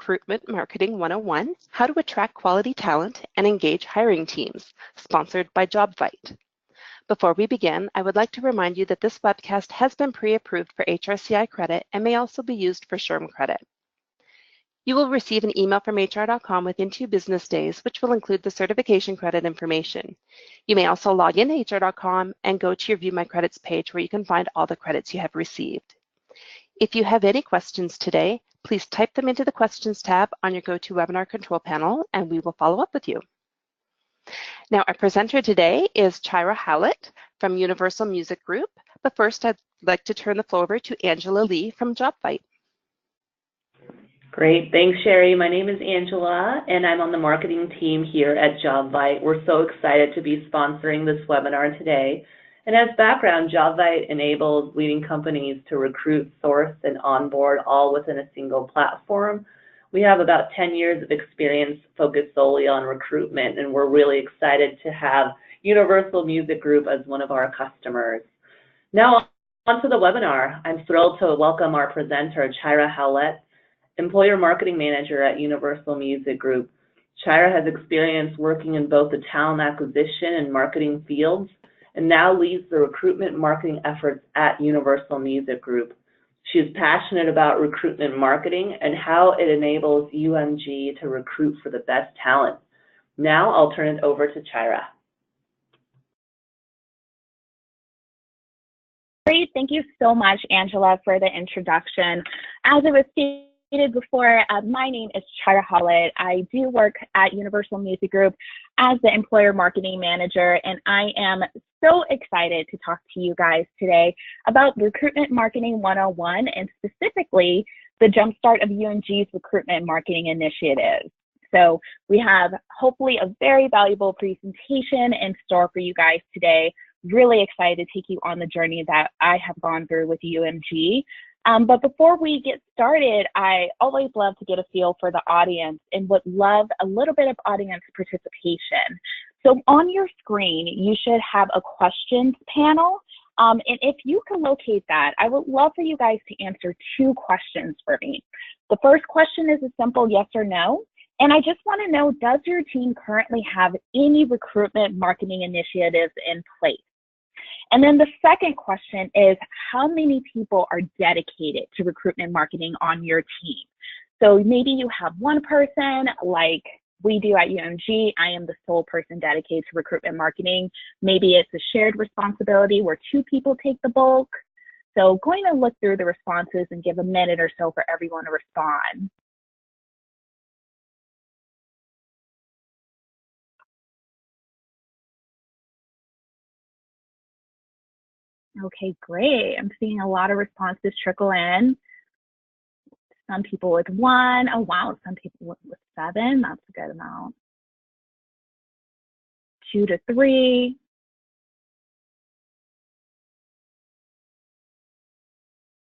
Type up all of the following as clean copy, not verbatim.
Recruitment Marketing 101, How to Attract Quality Talent and Engage Hiring Teams, sponsored by Jobvite. Before we begin, I would like to remind you that this webcast has been pre-approved for HRCI credit and may also be used for SHRM credit. You will receive an email from HR.com within 2 business days, which will include the certification credit information. You may also log in to HR.com and go to your View My Credits page where you can find all the credits you have received. If you have any questions today, please type them into the Questions tab on your GoToWebinar control panel, and we will follow up with you. Now, our presenter today is Chira Howlett from Universal Music Group, but first I'd like to turn the floor over to Angela Lee from Jobvite. Great, thanks Sherry. My name is Angela and I'm on the marketing team here at Jobvite. We're so excited to be sponsoring this webinar today. And as background, Jobvite enables leading companies to recruit, source, and onboard all within a single platform. We have about 10 years of experience focused solely on recruitment, and we're really excited to have Universal Music Group as one of our customers. Now on to the webinar. I'm thrilled to welcome our presenter, Chira Howlett, Employer Marketing Manager at Universal Music Group. Chira has experience working in both the talent acquisition and marketing fields, and now leads the recruitment marketing efforts at Universal Music Group. She is passionate about recruitment marketing and how it enables UMG to recruit for the best talent. Now I'll turn it over to Chira. Great, thank you so much, Angela, for the introduction. As it was stated before, my name is Chira Howlett. I do work at Universal Music Group as the Employer Marketing Manager, and I am so excited to talk to you guys today about Recruitment Marketing 101 and specifically the Jumpstart of UMG's Recruitment Marketing Initiative. So we have hopefully a very valuable presentation in store for you guys today. Really excited to take you on the journey that I have gone through with UMG. But before we get started, I always love to get a feel for the audience and would love a little bit of audience participation. So on your screen, you should have a questions panel. And if you can locate that, I would love for you guys to answer 2 questions for me. The first question is a simple yes or no. And I just want to know, does your team currently have any recruitment marketing initiatives in place? And then the second question is, how many people are dedicated to recruitment marketing on your team? So maybe you have one person, like we do at UMG. I am the sole person dedicated to recruitment marketing. Maybe it's a shared responsibility where 2 people take the bulk. So going to look through the responses and give a minute or so for everyone to respond. Okay, great. I'm seeing a lot of responses trickle in. Some people with 1. Oh, wow. Some people with 7. That's a good amount. 2 to 3.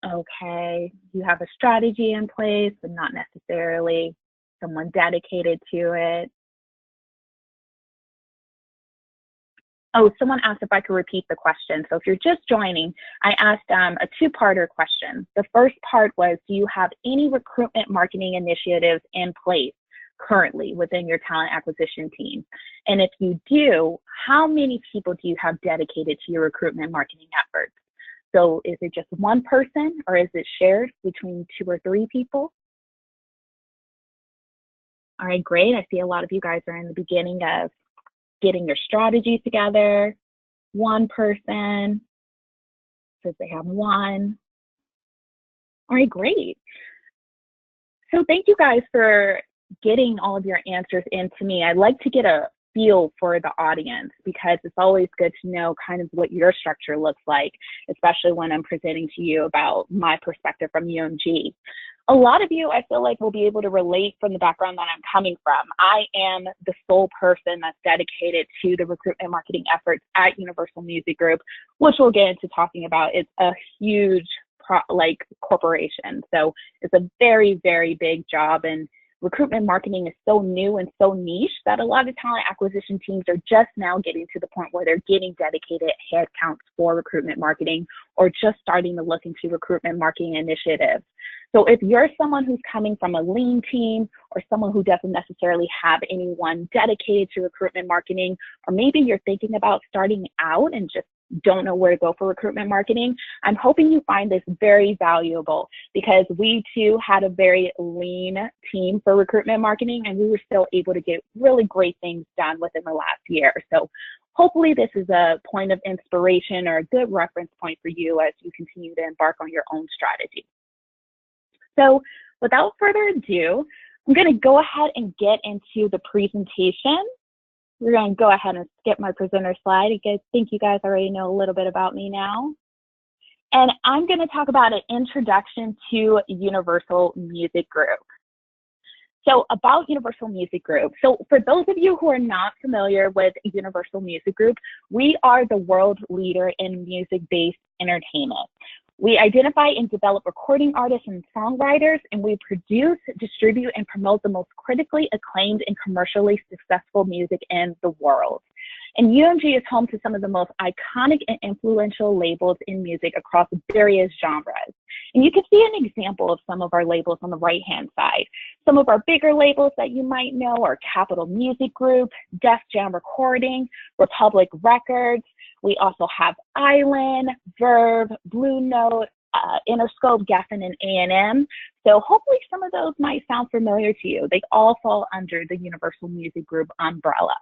Okay, you have a strategy in place, but not necessarily someone dedicated to it. Oh, someone asked if I could repeat the question. So if you're just joining, I asked a 2-parter question. The first part was, do you have any recruitment marketing initiatives in place currently within your talent acquisition team? And if you do, how many people do you have dedicated to your recruitment marketing efforts? So is it just one person or is it shared between 2 or 3 people? All right, great. I see a lot of you guys are in the beginning of getting your strategy together. 1 person says they have 1. All right, great. So thank you guys for getting all of your answers into me. I'd like to get a feel for the audience because it's always good to know kind of what your structure looks like, especially when I'm presenting to you about my perspective from UMG. A lot of you, I feel like, will be able to relate from the background that I'm coming from. I am the sole person that's dedicated to the recruitment marketing efforts at Universal Music Group, which we'll get into talking about. It's a huge corporation. So it's a very, very big job, and recruitment marketing is so new and so niche that a lot of talent acquisition teams are just now getting to the point where they're getting dedicated headcounts for recruitment marketing or just starting to look into recruitment marketing initiatives. So if you're someone who's coming from a lean team or someone who doesn't necessarily have anyone dedicated to recruitment marketing, or maybe you're thinking about starting out and just don't know where to go for recruitment marketing, I'm hoping you find this very valuable, because we too had a very lean team for recruitment marketing and we were still able to get really great things done within the last year. So hopefully this is a point of inspiration or a good reference point for you as you continue to embark on your own strategy. So without further ado, I'm going to go ahead and get into the presentation. We're going to go ahead and skip my presenter slide. I think you guys already know a little bit about me now. And I'm going to talk about an introduction to Universal Music Group. So about Universal Music Group. So for those of you who are not familiar with Universal Music Group, we are the world leader in music-based entertainment. We identify and develop recording artists and songwriters, and we produce, distribute, and promote the most critically acclaimed and commercially successful music in the world. And UMG is home to some of the most iconic and influential labels in music across various genres. And you can see an example of some of our labels on the right-hand side. Some of our bigger labels that you might know are Capitol Music Group, Def Jam Recording, Republic Records. We also have Island, Verve, Blue Note, Interscope, Geffen, and A&M. So hopefully some of those might sound familiar to you. They all fall under the Universal Music Group umbrella.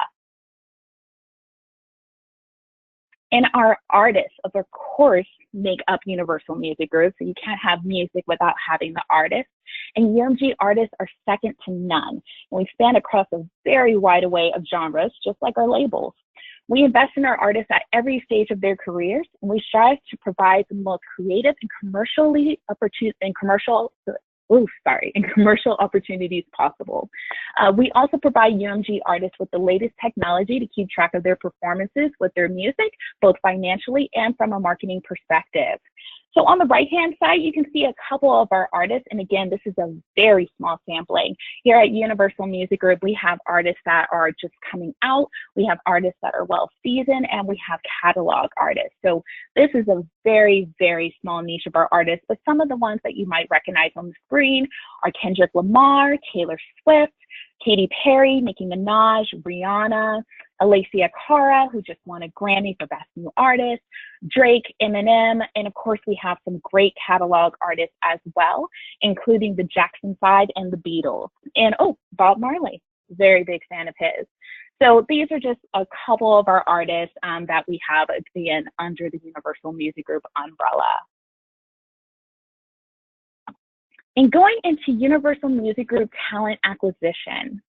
And our artists, of course, make up Universal Music Group, so you can't have music without having the artists. And UMG artists are second to none. And we span across a very wide array of genres, just like our labels. We invest in our artists at every stage of their careers, and we strive to provide the most creative and commercial opportunities possible. We also provide UMG artists with the latest technology to keep track of their performances with their music, both financially and from a marketing perspective. So on the right-hand side, you can see a couple of our artists. And again, this is a very small sampling. Here at Universal Music Group, we have artists that are just coming out. We have artists that are well-seasoned, and we have catalog artists. So this is a very, very small niche of our artists, but some of the ones that you might recognize on the screen are Kendrick Lamar, Taylor Swift, Katy Perry, Nicki Minaj, Rihanna, Alessia Cara, who just won a Grammy for Best New Artist, Drake, Eminem, and of course we have some great catalog artists as well, including the Jackson 5 and the Beatles. And oh, Bob Marley, very big fan of his. So these are just a couple of our artists that we have, again, under the Universal Music Group umbrella. And going into Universal Music Group talent acquisition.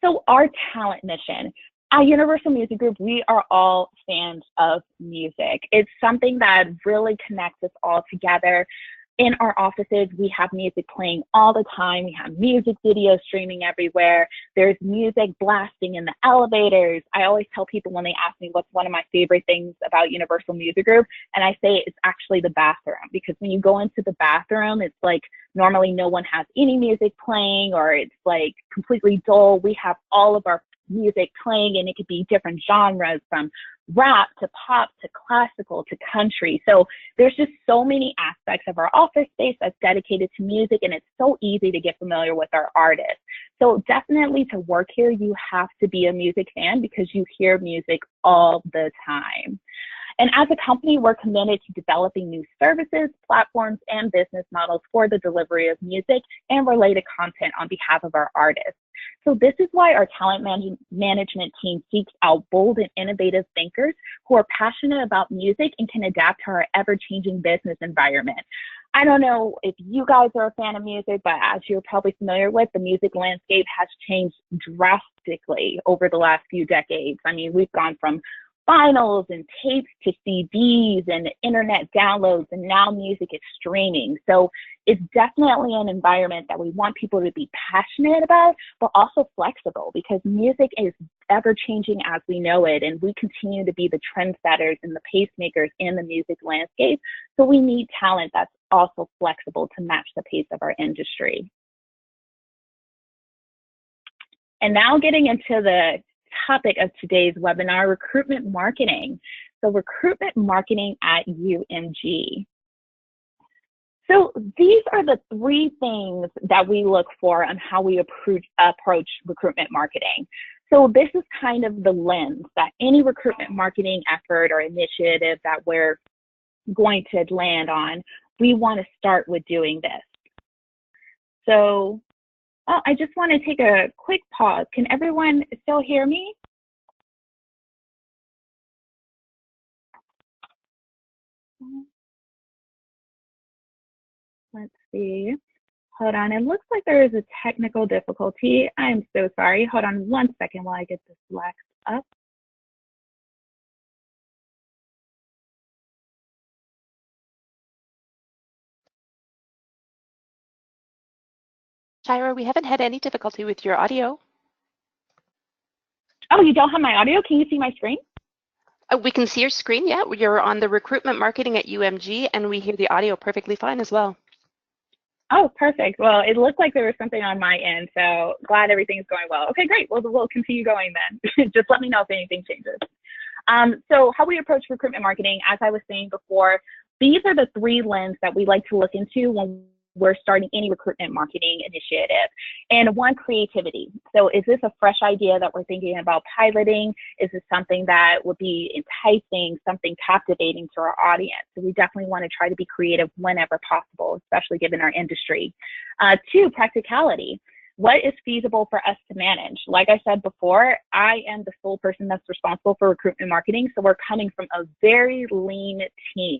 So our talent mission. At Universal Music Group, we are all fans of music. It's something that really connects us all together. In our offices, we have music playing all the time. We have music videos streaming everywhere. There's music blasting in the elevators. I always tell people when they ask me what's one of my favorite things about Universal Music Group, and I say it's actually the bathroom, because when you go into the bathroom, it's like normally no one has any music playing, or it's like completely dull. We have all of our music playing, and it could be different genres, from rap to pop to classical to country. So there's just so many aspects of our office space that's dedicated to music, and it's so easy to get familiar with our artists. So definitely, to work here, you have to be a music fan, because you hear music all the time. And as a company, we're committed to developing new services, platforms, and business models for the delivery of music and related content on behalf of our artists. So this is why our talent management team seeks out bold and innovative thinkers who are passionate about music and can adapt to our ever-changing business environment. I don't know if you guys are a fan of music, but as you're probably familiar with, the music landscape has changed drastically over the last few decades. I mean, we've gone from vinyls and tapes to CDs and internet downloads, and now music is streaming. So it's definitely an environment that we want people to be passionate about, but also flexible, because music is ever changing as we know it, and we continue to be the trendsetters and the pacemakers in the music landscape. So we need talent that's also flexible to match the pace of our industry. And now getting into the topic of today's webinar, recruitment marketing. So recruitment marketing at UMG. So these are the three things that we look for on how we approach recruitment marketing. So this is kind of the lens that any recruitment marketing effort or initiative that we're going to land on, we want to start with doing this. So I just want to take a quick pause. Can everyone still hear me? Let's see. Hold on. It looks like there is a technical difficulty. I'm so sorry. Hold on one second while I get this locked up. Tyra, we haven't had any difficulty with your audio. Oh, you don't have my audio? Can you see my screen? We can see your screen, yeah. You're on the recruitment marketing at UMG, and we hear the audio perfectly fine as well. Oh, perfect. Well, it looked like there was something on my end, so glad everything's going well. Okay, great. Well, we'll continue going then. Just let me know if anything changes. So how we approach recruitment marketing, as I was saying before, these are the three lenses that we like to look into when we're starting any recruitment marketing initiative. And one, creativity. So is this a fresh idea that we're thinking about piloting? Is this something that would be enticing, something captivating to our audience? So we definitely want to try to be creative whenever possible, especially given our industry. Two, practicality. What is feasible for us to manage? Like I said before, I am the sole person that's responsible for recruitment marketing. So we're coming from a very lean team.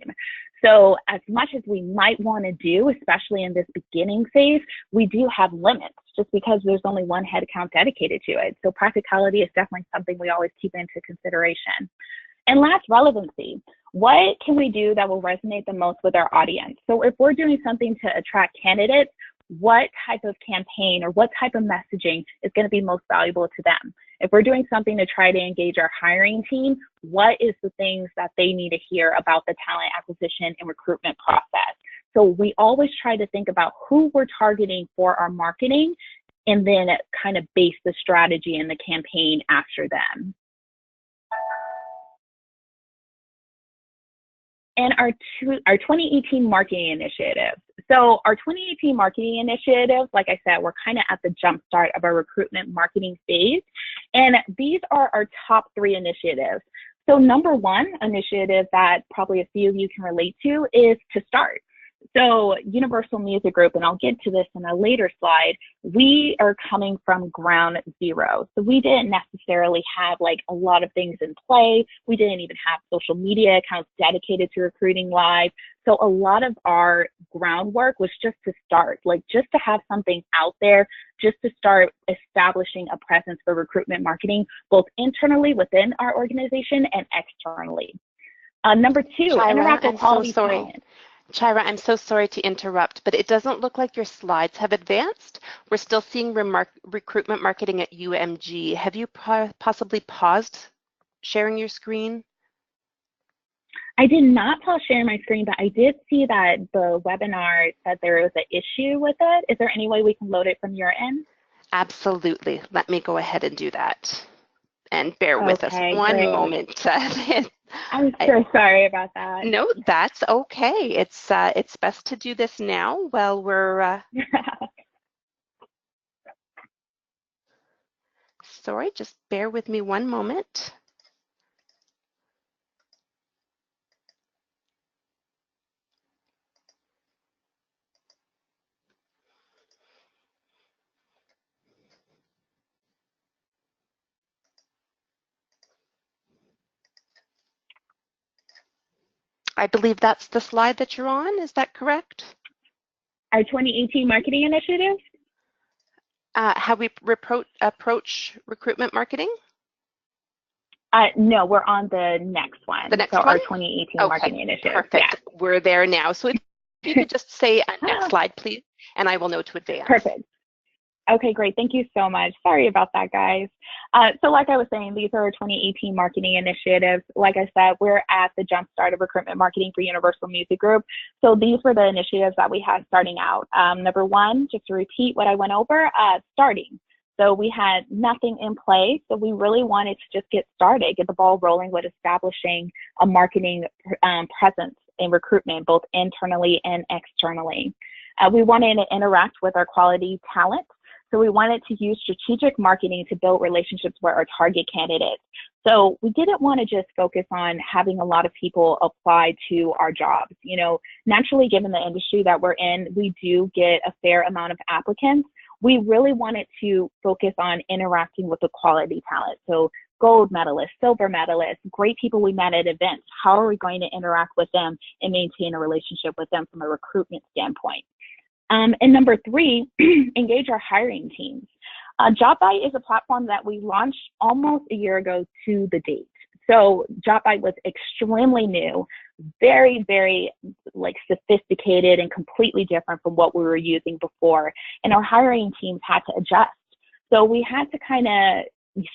So as much as we might want to do, especially in this beginning phase, we do have limits just because there's only one headcount dedicated to it. So practicality is definitely something we always keep into consideration. And last, relevancy. What can we do that will resonate the most with our audience? So if we're doing something to attract candidates, what type of campaign or what type of messaging is going to be most valuable to them? If we're doing something to try to engage our hiring team, what is the things that they need to hear about the talent acquisition and recruitment process? So we always try to think about who we're targeting for our marketing and then kind of base the strategy and the campaign after them. And our 2018 marketing initiatives. So our 2018 marketing initiatives, like I said, we're kind of at the jump start of our recruitment marketing phase. And these are our top three initiatives. So number one initiative that probably a few of you can relate to is to start. So Universal Music Group, and I'll get to this in a later slide, we are coming from ground zero. So we didn't necessarily have like a lot of things in play. We didn't even have social media accounts dedicated to recruiting live. So a lot of our groundwork was just to start, like just to have something out there, just to start establishing a presence for recruitment marketing, both internally within our organization and externally. Number two, interact with quality talent. Chira, I'm so sorry to interrupt, but it doesn't look like your slides have advanced. We're still seeing recruitment marketing at UMG. Have you possibly paused sharing your screen? I did not pause sharing my screen, but I did see that the webinar said there was an issue with it. Is there any way we can load it from your end? Absolutely. Let me go ahead and do that. And bear with us one moment. I'm so sorry about that. No, that's okay. It's best to do this now while we're sorry, just bear with me one moment. I believe that's the slide that you're on. Is that correct? Our 2018 marketing initiative? How we approach recruitment marketing? No, we're on the next one. The next one? Our 2018 marketing initiative. Perfect. Yeah. We're there now. So if you could just say next slide, please, and I will know to advance. Perfect. Okay, great. Thank you so much. Sorry about that, guys. So like I was saying, these are our 2018 marketing initiatives. Like I said, we're at the jump start of recruitment marketing for Universal Music Group. So these were the initiatives that we had starting out. Number one, just to repeat what I went over, starting. So we had nothing in place. So we really wanted to just get started, get the ball rolling with establishing a marketing presence in recruitment, both internally and externally. We wanted to interact with our quality talent. So we wanted to use strategic marketing to build relationships with our target candidates. So we didn't want to just focus on having a lot of people apply to our jobs. You know, naturally, given the industry that we're in, we do get a fair amount of applicants. We really wanted to focus on interacting with the quality talent. So gold medalists, silver medalists, great people we met at events. How are we going to interact with them and maintain a relationship with them from a recruitment standpoint? And number three, engage our hiring teams. Jobvite is a platform that we launched almost a year ago to the date. So Jobvite was extremely new, very, very like sophisticated and completely different from what we were using before. And our hiring teams had to adjust. So we had to kind of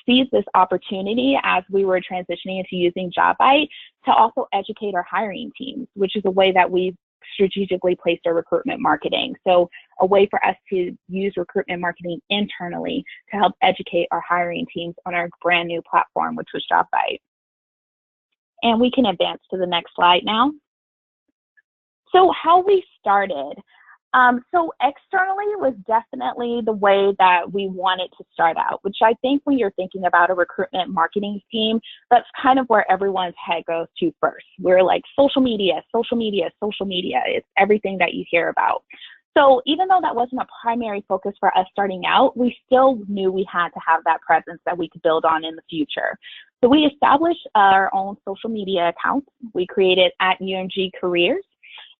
seize this opportunity as we were transitioning into using Jobvite to also educate our hiring teams, which is a way that we've strategically placed our recruitment marketing. So a way for us to use recruitment marketing internally to help educate our hiring teams on our brand new platform, which was Jobvite. And we can advance to the next slide now. So how we started. So externally was definitely the way that we wanted to start out, which I think when you're thinking about a recruitment marketing team, that's kind of where everyone's head goes to first. We're like social media, social media, social media. It's everything that you hear about. So even though that wasn't a primary focus for us starting out, we still knew we had to have that presence that we could build on in the future. So we established our own social media accounts. We created @UMG Careers.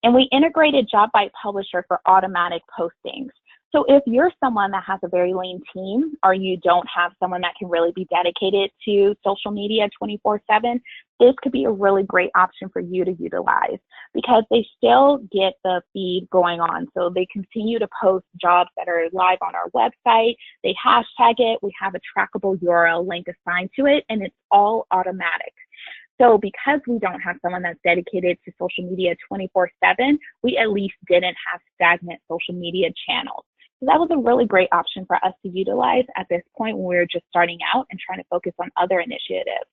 And we integrated Jobvite Publisher for automatic postings. So if you're someone that has a very lean team, or you don't have someone that can really be dedicated to social media 24/7, this could be a really great option for you to utilize because they still get the feed going on. So they continue to post jobs that are live on our website. They hashtag it. We have a trackable URL link assigned to it, and it's all automatic. So because we don't have someone that's dedicated to social media 24/7, we at least didn't have stagnant social media channels. So that was a really great option for us to utilize at this point when we were just starting out and trying to focus on other initiatives.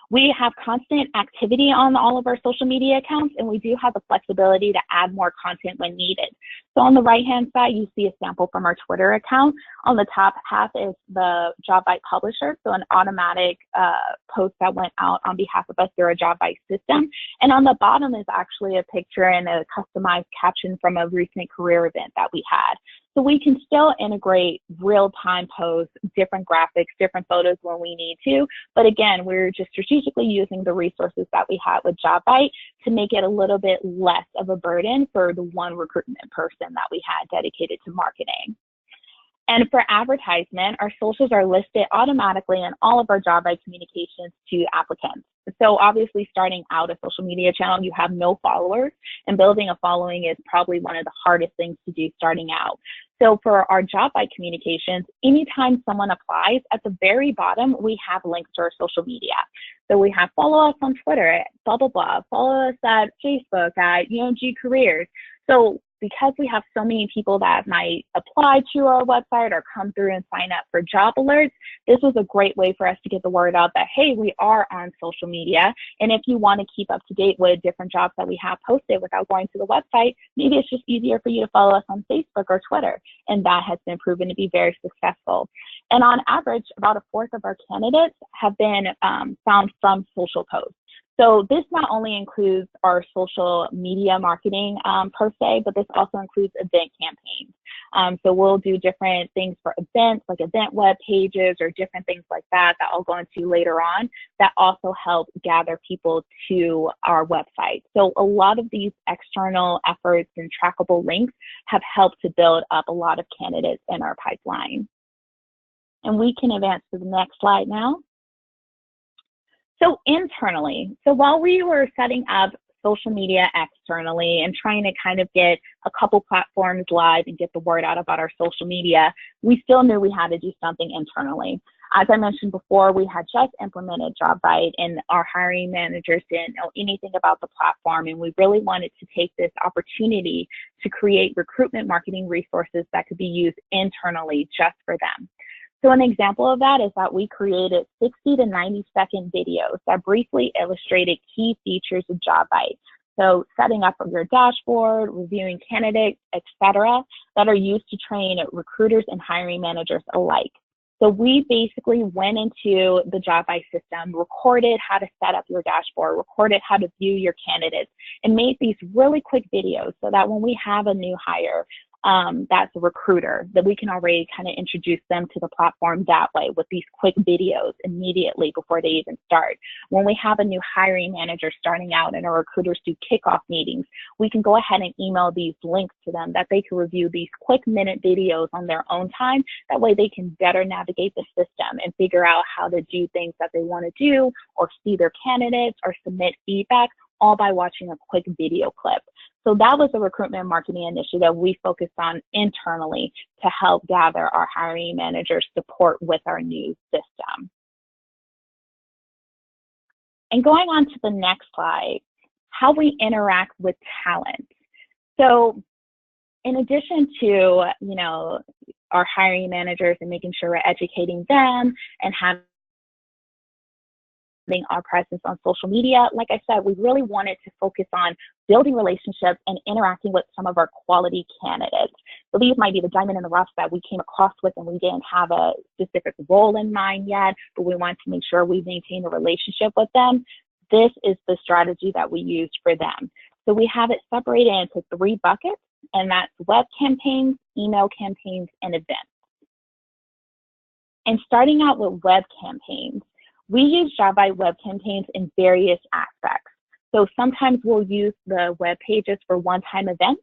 We have constant activity on all of our social media accounts, and we do have the flexibility to add more content when needed. So on the right-hand side, you see a sample from our Twitter account. On the top half is the Jobvite Publisher, so an automatic post that went out on behalf of us through our Jobvite system. And on the bottom is actually a picture and a customized caption from a recent career event that we had. So we can still integrate real-time posts, different graphics, different photos when we need to. But again, we're just strategically using the resources that we have with Jobvite to make it a little bit less of a burden for the one recruitment person that we had dedicated to marketing. And for advertisement, our socials are listed automatically in all of our Jobvite communications to applicants. So obviously starting out a social media channel, you have no followers, and building a following is probably one of the hardest things to do starting out. So for our Jobvite communications, anytime someone applies, at the very bottom, we have links to our social media. So we have follow us on Twitter at blah, blah, blah, follow us at Facebook at UMG Careers. So because we have so many people that might apply to our website or come through and sign up for job alerts, this was a great way for us to get the word out that, hey, we are on social media. And if you want to keep up to date with different jobs that we have posted without going to the website, maybe it's just easier for you to follow us on Facebook or Twitter. And that has been proven to be very successful. And on average, about a fourth of our candidates have been found from social posts. So this not only includes our social media marketing per se, but this also includes event campaigns. So we'll do different things for events, like event web pages or different things like that I'll go into later on, that also help gather people to our website. So a lot of these external efforts and trackable links have helped to build up a lot of candidates in our pipeline. And we can advance to the next slide now. So internally, so while we were setting up social media externally and trying to kind of get a couple platforms live and get the word out about our social media, we still knew we had to do something internally. As I mentioned before, we had just implemented Jobvite and our hiring managers didn't know anything about the platform, and we really wanted to take this opportunity to create recruitment marketing resources that could be used internally just for them. So an example of that is that we created 60 to 90-second videos that briefly illustrated key features of Jobvite. So setting up your dashboard, reviewing candidates, etc., that are used to train recruiters and hiring managers alike. So we basically went into the Jobvite system, recorded how to set up your dashboard, recorded how to view your candidates, and made these really quick videos so that when we have a new hire, that's a recruiter, that we can already kind of introduce them to the platform that way with these quick videos immediately before they even start. When we have a new hiring manager starting out and our recruiters do kickoff meetings, we can go ahead and email these links to them that they can review these quick minute videos on their own time. That way they can better navigate the system and figure out how to do things that they want to do, or see their candidates, or submit feedback, all by watching a quick video clip. So that was a recruitment marketing initiative we focused on internally to help gather our hiring managers' support with our new system. And going on to the next slide, how we interact with talent. So in addition to, our hiring managers and making sure we're educating them and having our presence on social media, like I said, we really wanted to focus on building relationships and interacting with some of our quality candidates. So these might be the diamond in the rough that we came across with and we didn't have a specific role in mind yet, but we wanted to make sure we maintain a relationship with them. This is the strategy that we used for them. So we have it separated into 3 buckets, and that's web campaigns, email campaigns, and events. And starting out with web campaigns, we use Jobvite web campaigns in various aspects. So sometimes we'll use the web pages for one-time events.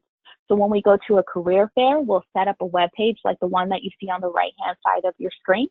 So when we go to a career fair, we'll set up a web page like the one that you see on the right-hand side of your screen.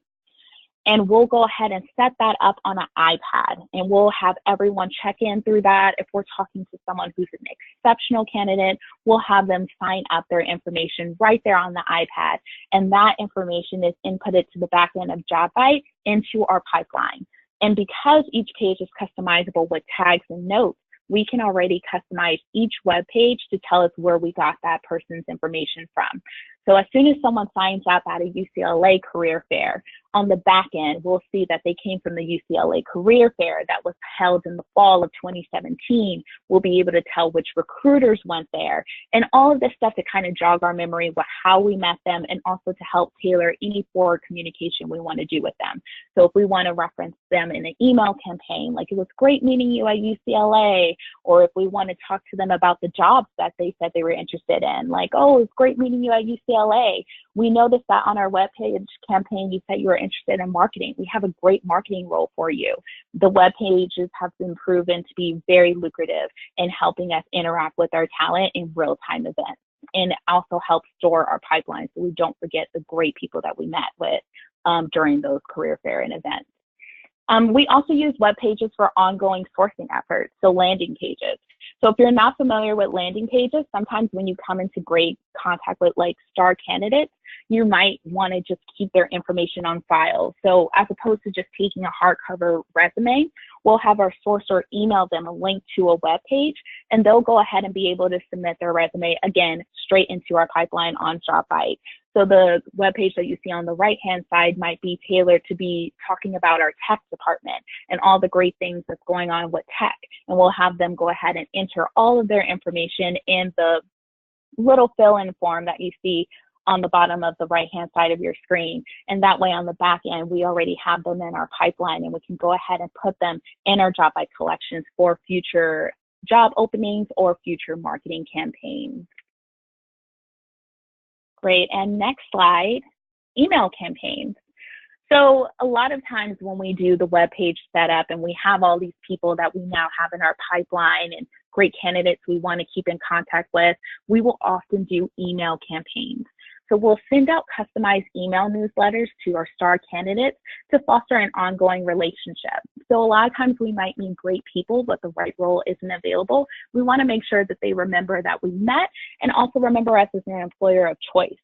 And we'll go ahead and set that up on an iPad. And we'll have everyone check in through that. If we're talking to someone who's an exceptional candidate, we'll have them sign up their information right there on the iPad. And that information is inputted to the back end of Jobvite into our pipeline. And because each page is customizable with tags and notes, we can already customize each web page to tell us where we got that person's information from. So as soon as someone signs up at a UCLA career fair, on the back end, we'll see that they came from the UCLA career fair that was held in the fall of 2017. We'll be able to tell which recruiters went there, and all of this stuff to kind of jog our memory with how we met them, and also to help tailor any forward communication we want to do with them. So if we want to reference them in an email campaign, like, it was great meeting you at UCLA, or if we want to talk to them about the jobs that they said they were interested in, like, oh, it was great meeting you at UCLA. We noticed that on our webpage campaign, you said you were interested in marketing. We have a great marketing role for you. The web pages have been proven to be very lucrative in helping us interact with our talent in real-time events, and also help store our pipeline so we don't forget the great people that we met with during those career fair and events. We also use web pages for ongoing sourcing efforts, so landing pages. So if you're not familiar with landing pages, sometimes when you come into great contact with like star candidates, you might want to just keep their information on file. So as opposed to just taking a hardcover resume, we'll have our sourcer email them a link to a web page, and they'll go ahead and be able to submit their resume, again, straight into our pipeline on Jobvite. So the web page that you see on the right-hand side might be tailored to be talking about our tech department and all the great things that's going on with tech. And we'll have them go ahead and enter all of their information in the little fill-in form that you see on the bottom of the right-hand side of your screen. And that way on the back end, we already have them in our pipeline, and we can go ahead and put them in our Jobvite collections for future job openings or future marketing campaigns. Great, and next slide, email campaigns. So a lot of times when we do the web page setup and we have all these people that we now have in our pipeline and great candidates we want to keep in contact with, we will often do email campaigns. So we'll send out customized email newsletters to our star candidates to foster an ongoing relationship. So a lot of times we might meet great people, but the right role isn't available. We want to make sure that they remember that we met and also remember us as an employer of choice.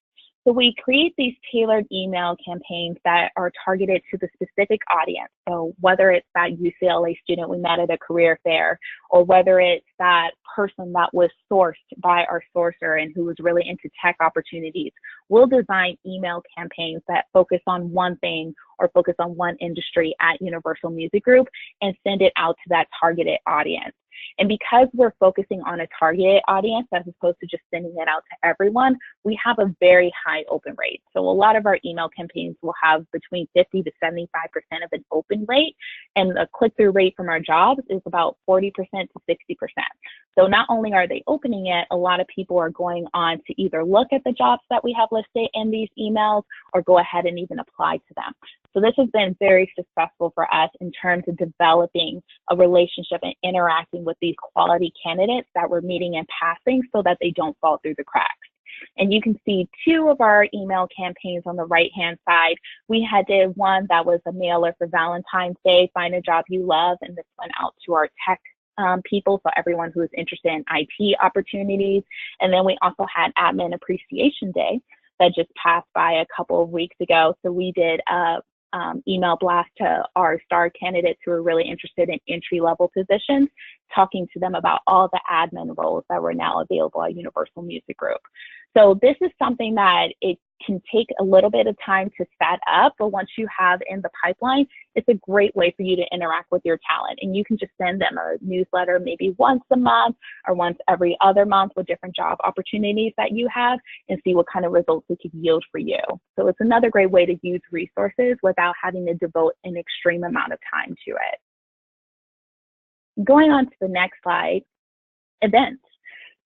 So we create these tailored email campaigns that are targeted to the specific audience. So whether it's that UCLA student we met at a career fair, or whether it's that person that was sourced by our sourcer and who was really into tech opportunities, we'll design email campaigns that focus on one thing or focus on one industry at Universal Music Group and send it out to that targeted audience. And because we're focusing on a targeted audience as opposed to just sending it out to everyone, we have a very high open rate. So a lot of our email campaigns will have between 50 to 75% of an open rate, and the click-through rate from our jobs is about 40% to 60%. So not only are they opening it, a lot of people are going on to either look at the jobs that we have listed in these emails or go ahead and even apply to them. So this has been very successful for us in terms of developing a relationship and interacting with these quality candidates that we're meeting and passing so that they don't fall through the cracks. And you can see two of our email campaigns on the right-hand side. We did one that was a mailer for Valentine's Day, find a job you love, and this went out to our tech people, so everyone who is interested in IT opportunities. And then we also had Admin Appreciation Day that just passed by a couple of weeks ago. So we did a email blast to our star candidates who are really interested in entry-level positions, talking to them about all the admin roles that were now available at Universal Music Group. So this is something that it can take a little bit of time to set up, but once you have in the pipeline, it's a great way for you to interact with your talent. And you can just send them a newsletter maybe once a month or once every other month with different job opportunities that you have and see what kind of results it could yield for you. So it's another great way to use resources without having to devote an extreme amount of time to it. Going on to the next slide, events.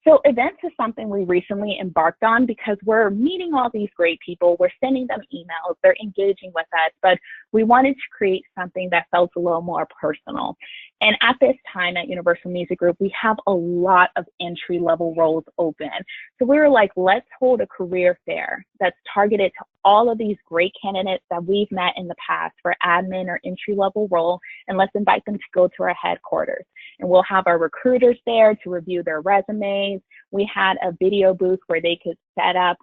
So events is something we recently embarked on because we're meeting all these great people, we're sending them emails, they're engaging with us, but we wanted to create something that felt a little more personal. And at this time at Universal Music Group, we have a lot of entry-level roles open. So we were like, let's hold a career fair that's targeted to all of these great candidates that we've met in the past for admin or entry-level role, and let's invite them to go to our headquarters. And we'll have our recruiters there to review their resumes. We had a video booth where they could set up,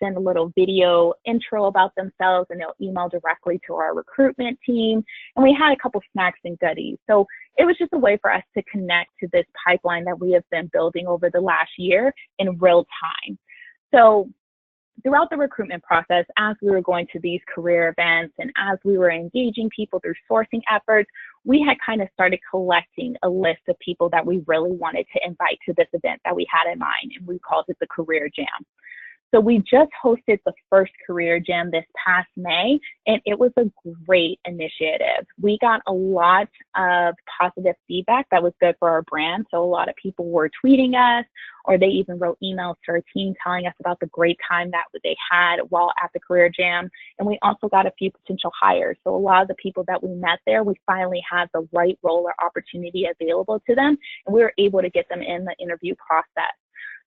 send a little video intro about themselves, and they'll email directly to our recruitment team. And we had a couple snacks and goodies. So it was just a way for us to connect to this pipeline that we have been building over the last year in real time. So throughout the recruitment process, as we were going to these career events and as we were engaging people through sourcing efforts, we had kind of started collecting a list of people that we really wanted to invite to this event that we had in mind, and we called it the Career Jam. So we just hosted the first Career Jam this past May, and it was a great initiative. We got a lot of positive feedback that was good for our brand. So a lot of people were tweeting us, or they even wrote emails to our team telling us about the great time that they had while at the Career Jam. And we also got a few potential hires. So a lot of the people that we met there, we finally had the right role or opportunity available to them, and we were able to get them in the interview process.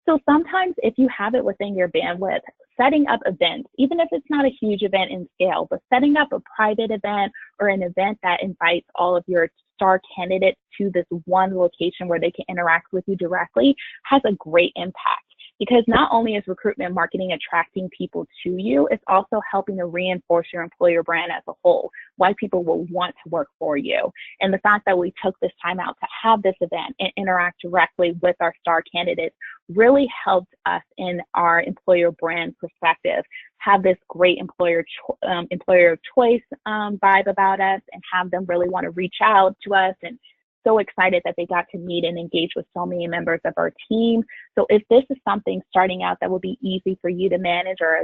So sometimes if you have it within your bandwidth, setting up events, even if it's not a huge event in scale, but setting up a private event or an event that invites all of your star candidates to this one location where they can interact with you directly has a great impact. Because not only is recruitment marketing attracting people to you, it's also helping to reinforce your employer brand as a whole, why people will want to work for you. And the fact that we took this time out to have this event and interact directly with our star candidates really helped us in our employer brand perspective, have this great employer of choice vibe about us, and have them really want to reach out to us, and so excited that they got to meet and engage with so many members of our team. So if this is something starting out that will be easy for you to manage, or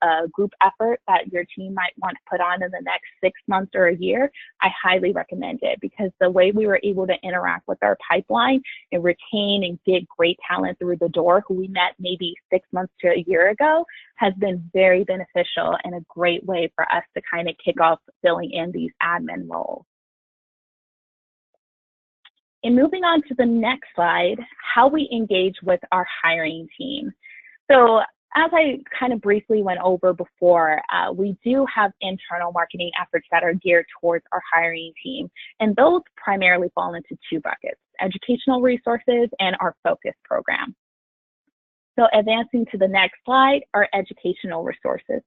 a group effort that your team might want to put on in the next 6 months or a year, I highly recommend it, because the way we were able to interact with our pipeline and retain and get great talent through the door who we met maybe 6 months to a year ago has been very beneficial and a great way for us to kind of kick off filling in these admin roles. And moving on to the next slide, how we engage with our hiring team. So as I kind of briefly went over before, we do have internal marketing efforts that are geared towards our hiring team. And those primarily fall into two buckets: educational resources and our focus program. So advancing to the next slide, our educational resources.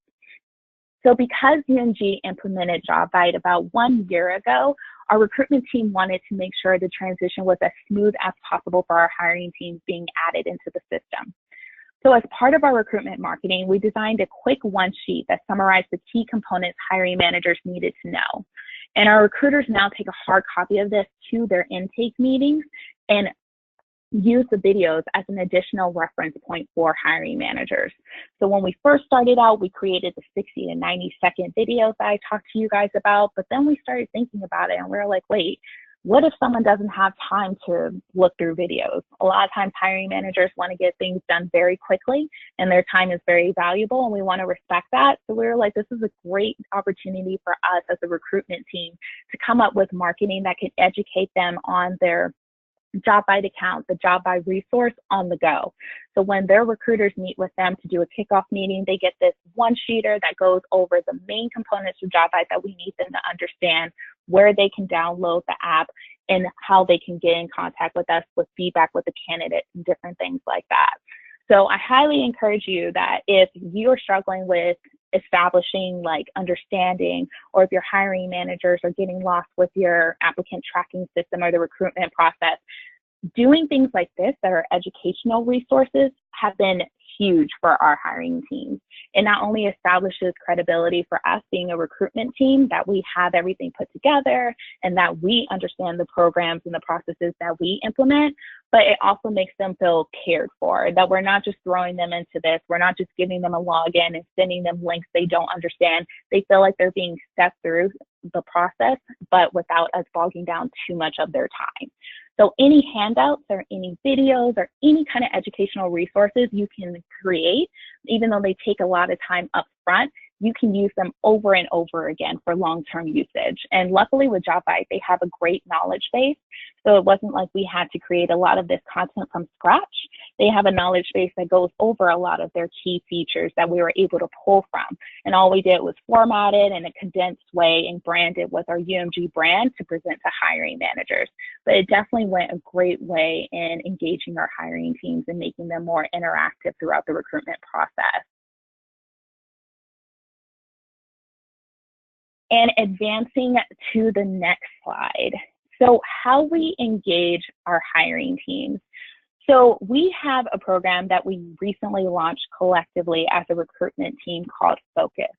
So because UNG implemented Jobvite about 1 year ago, our recruitment team wanted to make sure the transition was as smooth as possible for our hiring teams being added into the system. So as part of our recruitment marketing, we designed a quick one sheet that summarized the key components hiring managers needed to know. And our recruiters now take a hard copy of this to their intake meetings and use the videos as an additional reference point for hiring managers. So when we first started out, we created the 60 to 90-second videos that I talked to you guys about, but then we started thinking about it and we were like, wait, what if someone doesn't have time to look through videos? A lot of times hiring managers want to get things done very quickly and their time is very valuable and we want to respect that. So we were like, this is a great opportunity for us as a recruitment team to come up with marketing that can educate them on their Jobvite account, the Jobvite resource on the go. So when their recruiters meet with them to do a kickoff meeting, they get this one-sheeter that goes over the main components of Jobvite that we need them to understand, where they can download the app and how they can get in contact with us with feedback with the candidates and different things like that. So I highly encourage you that if you're struggling with establishing like understanding, or if your hiring managers are getting lost with your applicant tracking system or the recruitment process, doing things like this that are educational resources have been huge for our hiring teams. It not only establishes credibility for us being a recruitment team, that we have everything put together and that we understand the programs and the processes that we implement, but it also makes them feel cared for, that we're not just throwing them into this, we're not just giving them a login and sending them links they don't understand. They feel like they're being stepped through the process, but without us bogging down too much of their time. So any handouts or any videos or any kind of educational resources you can create, even though they take a lot of time up front, you can use them over and over again for long-term usage. And luckily with Jobvite, they have a great knowledge base. So it wasn't like we had to create a lot of this content from scratch. They have a knowledge base that goes over a lot of their key features that we were able to pull from. And all we did was format it in a condensed way and brand it with our UMG brand to present to hiring managers. But it definitely went a great way in engaging our hiring teams and making them more interactive throughout the recruitment process. And advancing to the next slide. So how we engage our hiring teams. So we have a program that we recently launched collectively as a recruitment team called Focus.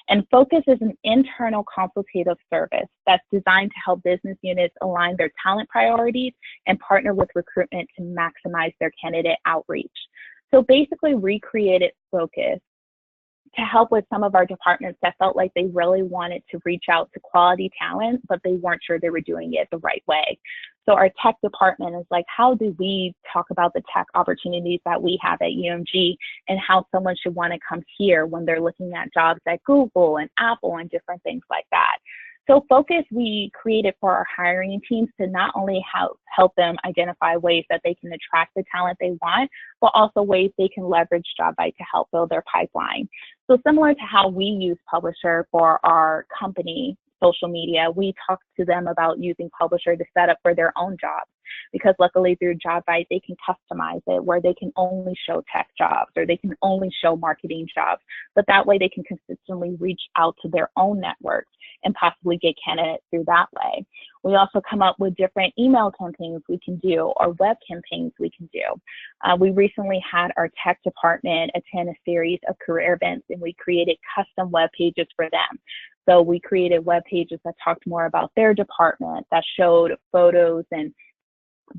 And Focus is an internal consultative service that's designed to help business units align their talent priorities and partner with recruitment to maximize their candidate outreach. So basically we created Focus to help with some of our departments that felt like they really wanted to reach out to quality talent, but they weren't sure they were doing it the right way. So our tech department is like, how do we talk about the tech opportunities that we have at UMG and how someone should want to come here when they're looking at jobs at Google and Apple and different things like that. So Focus, we created for our hiring teams to not only help them identify ways that they can attract the talent they want, but also ways they can leverage Jobvite to help build their pipeline. So similar to how we use Publisher for our company social media, we talk to them about using Publisher to set up for their own jobs, because luckily through Jobvite, they can customize it where they can only show tech jobs or they can only show marketing jobs, but that way they can consistently reach out to their own networks and possibly get candidates through that way. We also come up with different email campaigns we can do or web campaigns we can do. We recently had our tech department attend a series of career events and we created custom web pages for them. So we created web pages that talked more about their department, that showed photos and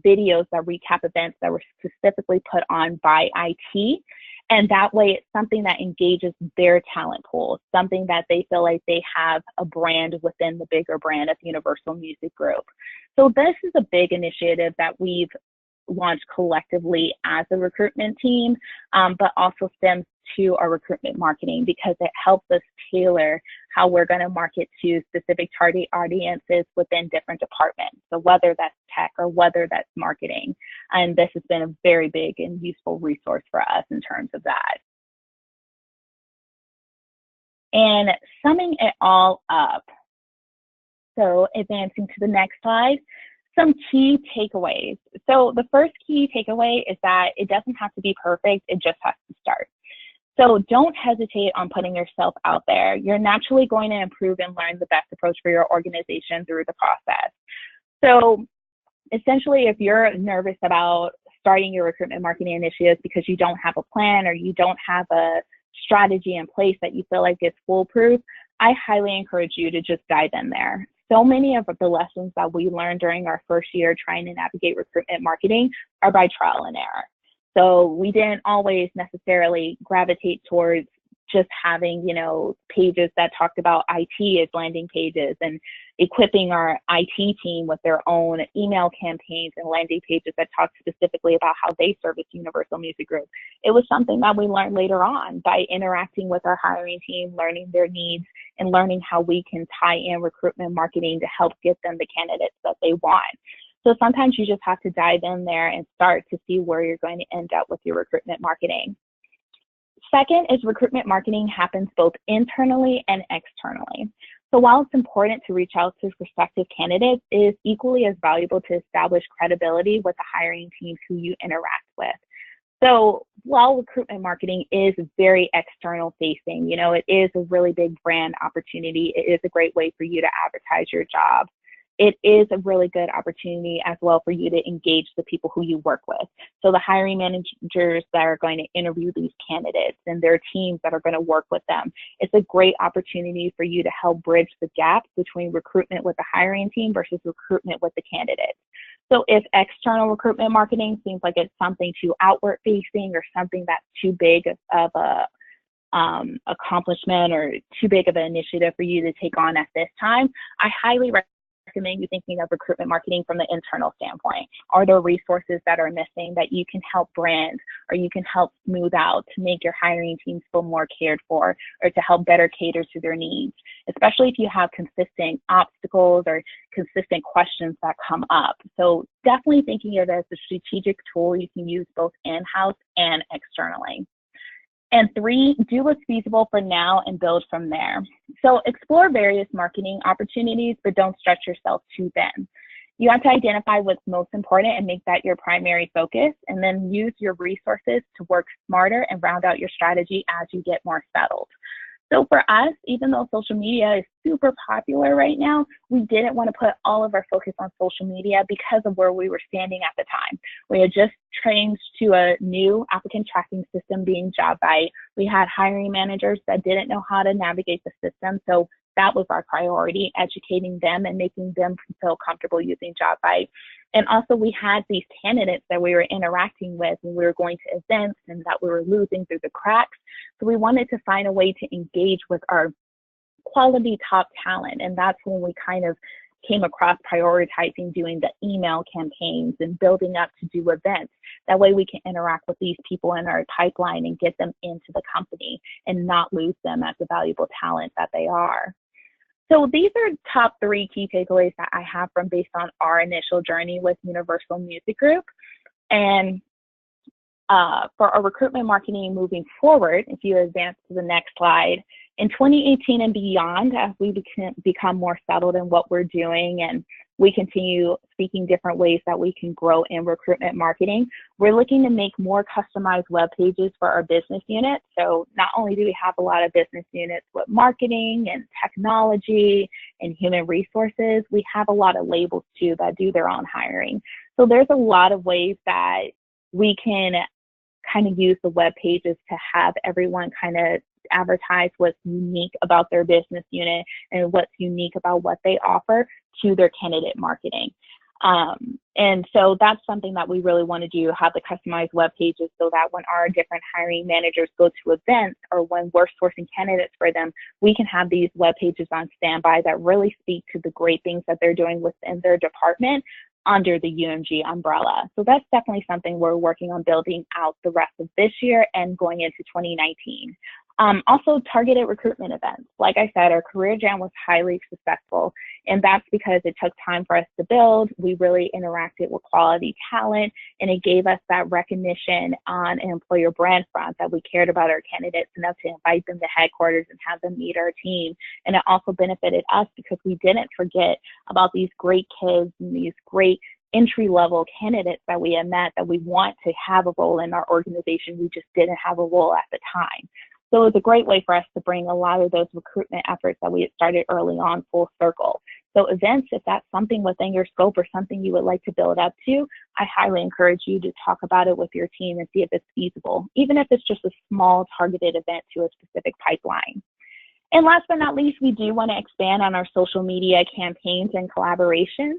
videos that recap events that were specifically put on by IT. And that way it's something that engages their talent pool, something that they feel like they have a brand within the bigger brand of Universal Music Group. So this is a big initiative that we've launched collectively as a recruitment team, but also stems to our recruitment marketing because it helps us tailor how we're going to market to specific target audiences within different departments. So whether that's tech or whether that's marketing. And this has been a very big and useful resource for us in terms of that. And summing it all up, so advancing to the next slide, some key takeaways. So the first key takeaway is that it doesn't have to be perfect, it just has to start. So don't hesitate on putting yourself out there. You're naturally going to improve and learn the best approach for your organization through the process. So essentially, if you're nervous about starting your recruitment marketing initiatives because you don't have a plan or you don't have a strategy in place that you feel like is foolproof, I highly encourage you to just dive in there. so many of the lessons that we learned during our first year trying to navigate recruitment marketing are by trial and error. So we didn't always necessarily gravitate towards just having, pages that talked about IT as landing pages and equipping our IT team with their own email campaigns and landing pages that talked specifically about how they service Universal Music Group. It was something that we learned later on by interacting with our hiring team, learning their needs, and learning how we can tie in recruitment marketing to help get them the candidates that they want. So sometimes you just have to dive in there and start to see where you're going to end up with your recruitment marketing. Second is recruitment marketing happens both internally and externally. So while it's important to reach out to prospective candidates, it is equally as valuable to establish credibility with the hiring teams who you interact with. So while recruitment marketing is very external facing, it is a really big brand opportunity. It is a great way for you to advertise your job. It is a really good opportunity as well for you to engage the people who you work with. So the hiring managers that are going to interview these candidates and their teams that are going to work with them. It's a great opportunity for you to help bridge the gap between recruitment with the hiring team versus recruitment with the candidates. So if external recruitment marketing seems like it's something too outward facing or something that's too big of a accomplishment or too big of an initiative for you to take on at this time, I highly recommend you thinking of recruitment marketing from the internal standpoint. Are there resources that are missing that you can help brand or you can help smooth out to make your hiring teams feel more cared for or to help better cater to their needs, especially if you have consistent obstacles or consistent questions that come up. So definitely thinking of it as a strategic tool you can use both in-house and externally. And 3, do what's feasible for now and build from there. So explore various marketing opportunities, but don't stretch yourself too thin. You have to identify what's most important and make that your primary focus, and then use your resources to work smarter and round out your strategy as you get more settled. So for us, even though social media is super popular right now, we didn't want to put all of our focus on social media because of where we were standing at the time. We had just changed to a new applicant tracking system being Jobvite. We had hiring managers that didn't know how to navigate the system. So that was our priority, educating them and making them feel comfortable using Jobvite. And also we had these candidates that we were interacting with and we were going to events and that we were losing through the cracks. So we wanted to find a way to engage with our quality top talent. And that's when we kind of came across prioritizing doing the email campaigns and building up to do events. That way we can interact with these people in our pipeline and get them into the company and not lose them as the valuable talent that they are. So these are top 3 key takeaways that I have from based on our initial journey with Universal Music Group. And for our recruitment marketing moving forward, if you advance to the next slide, in 2018 and beyond, as we become more settled in what we're doing and we continue seeking different ways that we can grow in recruitment marketing, we're looking to make more customized web pages for our business units. So not only do we have a lot of business units with marketing and technology and human resources, we have a lot of labels too that do their own hiring. So there's a lot of ways that we can kind of use the web pages to have everyone kind of advertise what's unique about their business unit and what's unique about what they offer to their candidate marketing. And so that's something that we really want to do, have the customized web pages so that when our different hiring managers go to events or when we're sourcing candidates for them, we can have these web pages on standby that really speak to the great things that they're doing within their department under the UMG umbrella. So that's definitely something we're working on building out the rest of this year and going into 2019. Also targeted recruitment events. Like I said, our Career Jam was highly successful, and that's because it took time for us to build. We really interacted with quality talent, and it gave us that recognition on an employer brand front that we cared about our candidates enough to invite them to headquarters and have them meet our team. And it also benefited us because we didn't forget about these great kids and these great entry-level candidates that we had met that we want to have a role in our organization. We just didn't have a role at the time. So it was a great way for us to bring a lot of those recruitment efforts that we had started early on full circle. So events, if that's something within your scope or something you would like to build up to, I highly encourage you to talk about it with your team and see if it's feasible, even if it's just a small targeted event to a specific pipeline. And last but not least, we do want to expand on our social media campaigns and collaborations.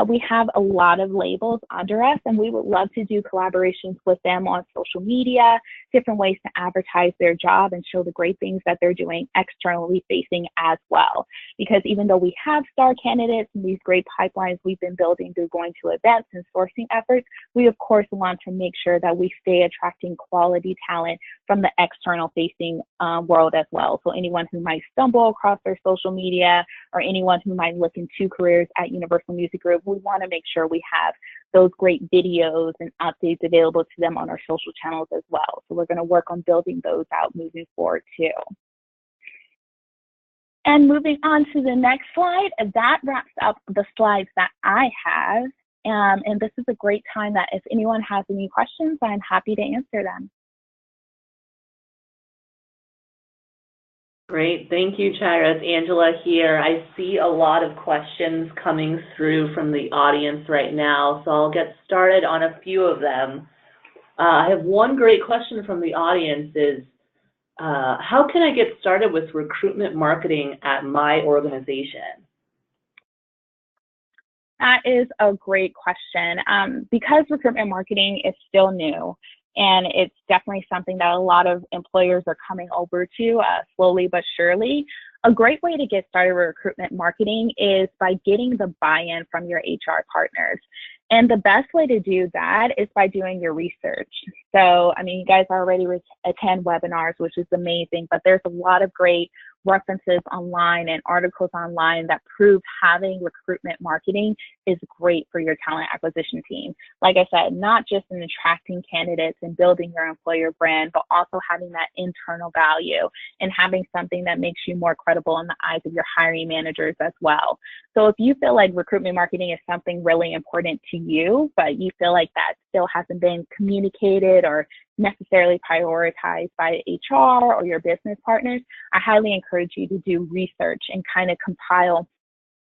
We have a lot of labels under us, and we would love to do collaborations with them on social media, different ways to advertise their job and show the great things that they're doing externally facing as well. Because even though we have star candidates and these great pipelines we've been building through going to events and sourcing efforts, we of course want to make sure that we stay attracting quality talent from the external facing world as well. So anyone who might stumble across their social media or anyone who might look into careers at Universal Music Group, we want to make sure we have those great videos and updates available to them on our social channels as well. So we're going to work on building those out moving forward too. And moving on to the next slide, that wraps up the slides that I have. And this is a great time that if anyone has any questions, I'm happy to answer them. Great, thank you, Chira. It's Angela here. I see a lot of questions coming through from the audience right now, so I'll get started on a few of them. I have one great question from the audience is, how can I get started with recruitment marketing at my organization? That is a great question. Because recruitment marketing is still new, and it's definitely something that a lot of employers are coming over to slowly but surely. A great way to get started with recruitment marketing is by getting the buy-in from your HR partners. And the best way to do that is by doing your research. So, I mean, you guys already attend webinars, which is amazing, but there's a lot of great references online and articles online that prove having recruitment marketing is great for your talent acquisition team. Like I said, not just in attracting candidates and building your employer brand, but also having that internal value and having something that makes you more credible in the eyes of your hiring managers as well. So if you feel like recruitment marketing is something really important to you, but you feel like that still hasn't been communicated or necessarily prioritized by HR or your business partners, I highly encourage you to do research and kind of compile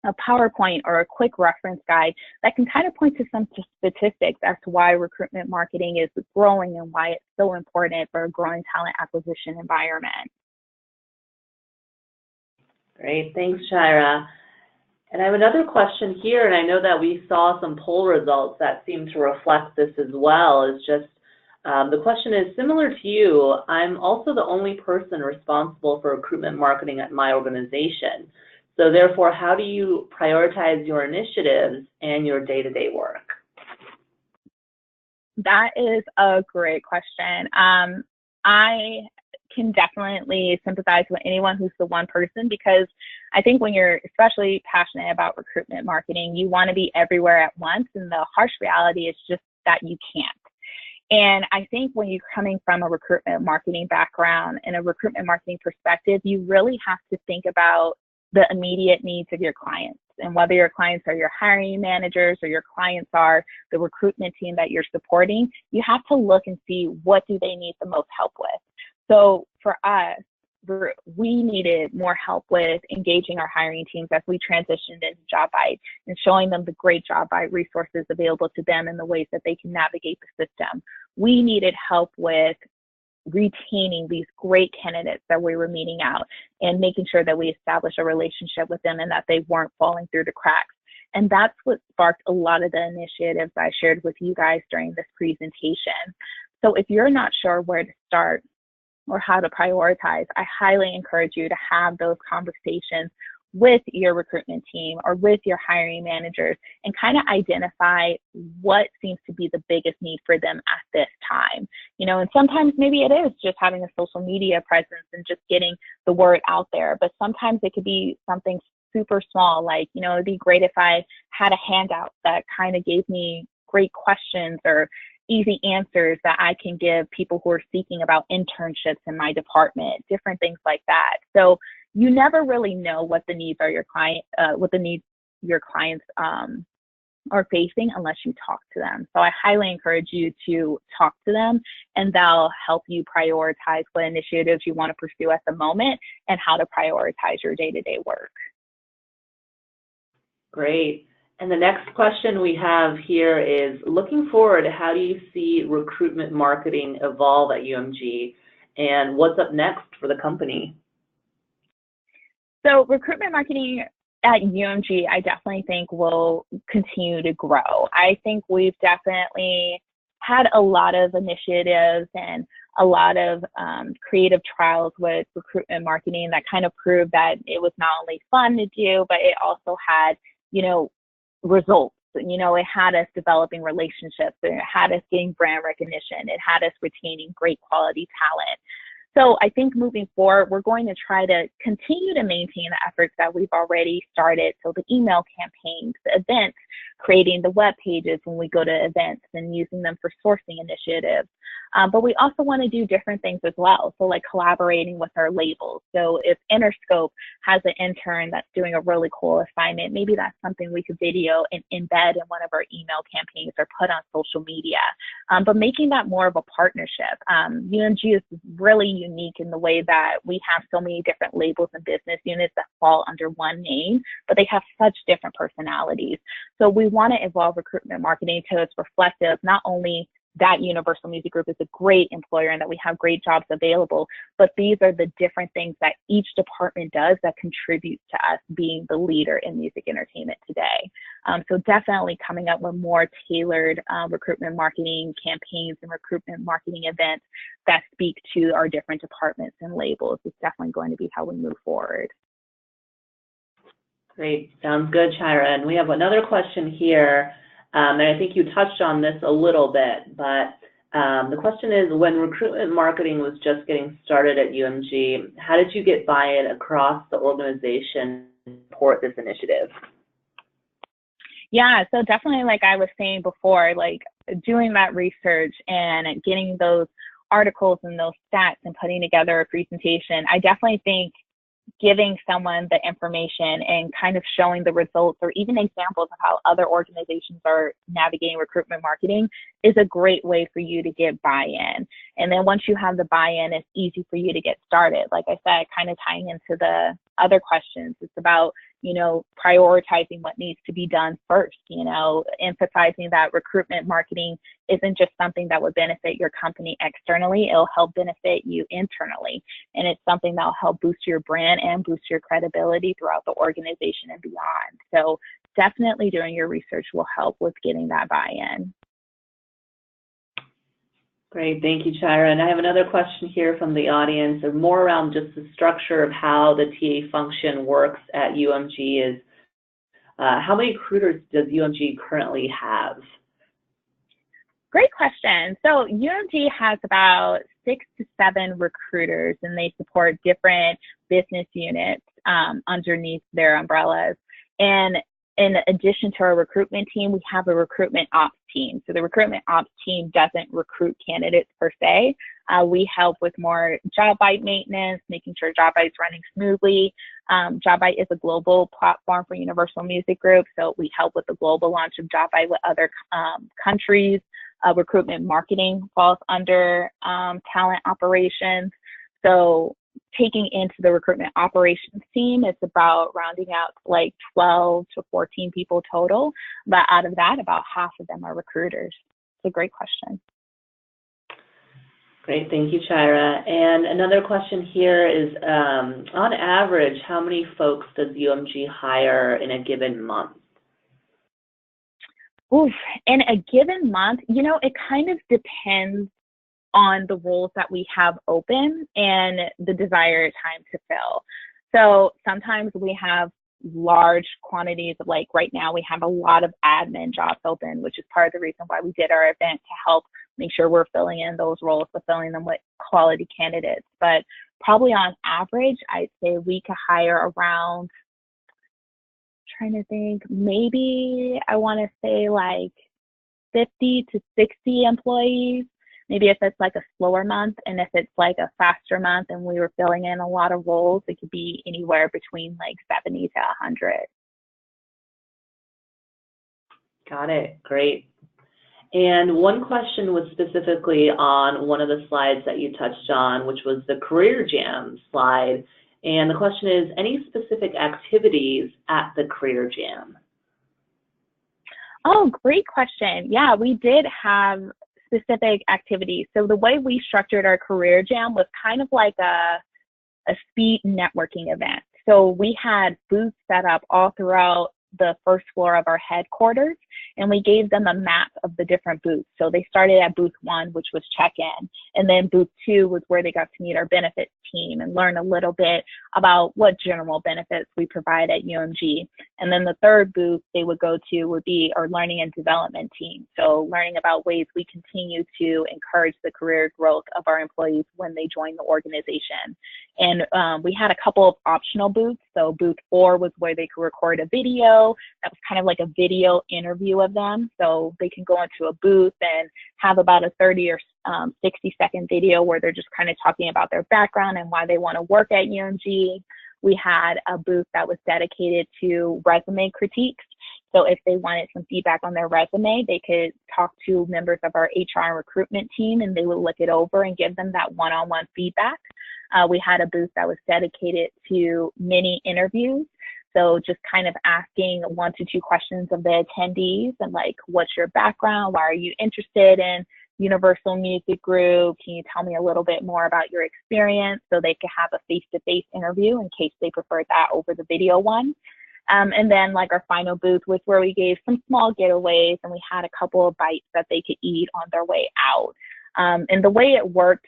a PowerPoint or a quick reference guide that can kind of point to some statistics as to why recruitment marketing is growing and why it's so important for a growing talent acquisition environment. Great, thanks, Chira. And I have another question here, and I know that we saw some poll results that seem to reflect this as well. Is just the question is similar to you. I'm also the only person responsible for recruitment marketing at my organization. So therefore, how do you prioritize your initiatives and your day-to-day work? That is a great question. I can definitely sympathize with anyone who's the one person, because I think when you're especially passionate about recruitment marketing, you want to be everywhere at once, and the harsh reality is just that you can't. And I think when you're coming from a recruitment marketing background and a recruitment marketing perspective, you really have to think about the immediate needs of your clients. And whether your clients are your hiring managers or your clients are the recruitment team that you're supporting, you have to look and see what do they need the most help with. So for us, we needed more help with engaging our hiring teams as we transitioned into Jobvite and showing them the great Jobvite resources available to them and the ways that they can navigate the system. We needed help with retaining these great candidates that we were meeting out and making sure that we established a relationship with them and that they weren't falling through the cracks. And that's what sparked a lot of the initiatives I shared with you guys during this presentation. So if you're not sure where to start or how to prioritize, I highly encourage you to have those conversations with your recruitment team or with your hiring managers and kind of identify what seems to be the biggest need for them at this time. You know, and sometimes maybe it is just having a social media presence and just getting the word out there, but sometimes it could be something super small, like, you know, it'd be great if I had a handout that kind of gave me great questions or easy answers that I can give people who are seeking about internships in my department, different things like that. So you never really know what the needs are your clients are facing unless you talk to them. So I highly encourage you to talk to them, and they'll help you prioritize what initiatives you want to pursue at the moment and how to prioritize your day-to-day work. Great. And the next question we have here is, looking forward, how do you see recruitment marketing evolve at UMG, and what's up next for the company? So recruitment marketing at UMG, I definitely think will continue to grow. I think we've definitely had a lot of initiatives and a lot of creative trials with recruitment marketing that kind of proved that it was not only fun to do, but it also had, results. It had us developing relationships, it had us getting brand recognition, it had us retaining great quality talent. So I think moving forward, we're going to try to continue to maintain the efforts that we've already started. So the email campaigns, the events, creating the web pages when we go to events and using them for sourcing initiatives. But we also want to do different things as well. So like collaborating with our labels. So if Interscope has an intern that's doing a really cool assignment, maybe that's something we could video and embed in one of our email campaigns or put on social media. But making that more of a partnership. UMG is really unique in the way that we have so many different labels and business units that fall under one name, but they have such different personalities. So we want to evolve recruitment marketing to it's reflective, not only that Universal Music Group is a great employer and that we have great jobs available, but these are the different things that each department does that contribute to us being the leader in music entertainment today. So definitely coming up with more tailored recruitment marketing campaigns and recruitment marketing events that speak to our different departments and labels is definitely going to be how we move forward. Great, sounds good, Chira. And we have another question here. And I think you touched on this a little bit, but the question is, when recruitment marketing was just getting started at UMG, how did you get buy-in across the organization to support this initiative? Yeah, so definitely, like I was saying before, like doing that research and getting those articles and those stats and putting together a presentation, I definitely think giving someone the information and kind of showing the results or even examples of how other organizations are navigating recruitment marketing is a great way for you to get buy-in. And then once you have the buy-in, it's easy for you to get started. Like I said, kind of tying into the other questions, it's about, prioritizing what needs to be done first, emphasizing that recruitment marketing isn't just something that would benefit your company externally, it'll help benefit you internally. And it's something that'll help boost your brand and boost your credibility throughout the organization and beyond. So definitely doing your research will help with getting that buy-in. Great, thank you, Chira. And I have another question here from the audience, and more around just the structure of how the TA function works at UMG is, how many recruiters does UMG currently have? Great question. So UMG has about 6 to 7 recruiters, and they support different business units underneath their umbrellas. And in addition to our recruitment team, we have a recruitment ops team. So the recruitment ops team doesn't recruit candidates per se. We help with more Jobvite maintenance, making sure Jobvite's running smoothly. Jobvite is a global platform for Universal Music Group, so we help with the global launch of Jobvite with other countries. Recruitment marketing falls under talent operations. So taking into the recruitment operations team, it's about rounding out like 12 to 14 people total. But out of that, about half of them are recruiters. It's a great question. Great, thank you, Chira. And another question here is, on average, how many folks does UMG hire in a given month? Oof, in a given month, it kind of depends on the roles that we have open and the desired time to fill. So sometimes we have large quantities of, like right now we have a lot of admin jobs open, which is part of the reason why we did our event, to help make sure we're filling in those roles, but filling them with quality candidates. But probably on average, I'd say we could hire around, trying to think, maybe I want to say like 50 to 60 employees. Maybe if it's like a slower month, and if it's like a faster month and we were filling in a lot of roles, it could be anywhere between like 70 to 100. Got it, great. And one question was specifically on one of the slides that you touched on, which was the Career Jam slide. And the question is, any specific activities at the Career Jam? Oh, great question. Yeah, we did have specific activities. So the way we structured our Career Jam was kind of like a speed networking event. So we had booths set up all throughout the first floor of our headquarters, and we gave them a map of the different booths. So they started at booth 1, which was check-in, and then booth 2 was where they got to meet our benefits team and learn a little bit about what general benefits we provide at UMG. And then the third booth they would go to would be our learning and development team. So learning about ways we continue to encourage the career growth of our employees when they join the organization. And we had a couple of optional booths. So booth 4 was where they could record a video. That was kind of like a video interview of them. So they can go into a booth and have about a 30 or 60-second video where they're just kind of talking about their background and why they want to work at UMG. We had a booth that was dedicated to resume critiques. So if they wanted some feedback on their resume, they could talk to members of our HR and recruitment team, and they would look it over and give them that one-on-one feedback. We had a booth that was dedicated to mini interviews. So just kind of asking 1 to 2 questions of the attendees and like, what's your background? Why are you interested in Universal Music Group? Can you tell me a little bit more about your experience? So they could have a face-to-face interview in case they preferred that over the video one. And then like our final booth was where we gave some small getaways, and we had a couple of bites that they could eat on their way out. And the way it worked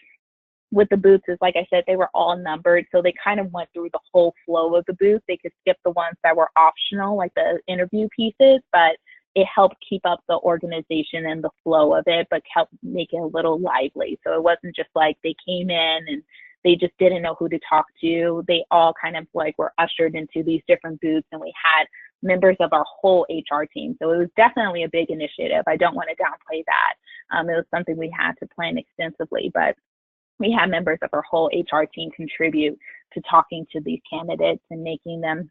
with the booths is, like I said, they were all numbered. So they kind of went through the whole flow of the booth. They could skip the ones that were optional, like the interview pieces, but it helped keep up the organization and the flow of it, but helped make it a little lively. So it wasn't just like they came in and they just didn't know who to talk to. They all kind of like were ushered into these different booths, and we had members of our whole HR team. So it was definitely a big initiative. I don't want to downplay that. It was something we had to plan extensively, but we had members of our whole HR team contribute to talking to these candidates and making them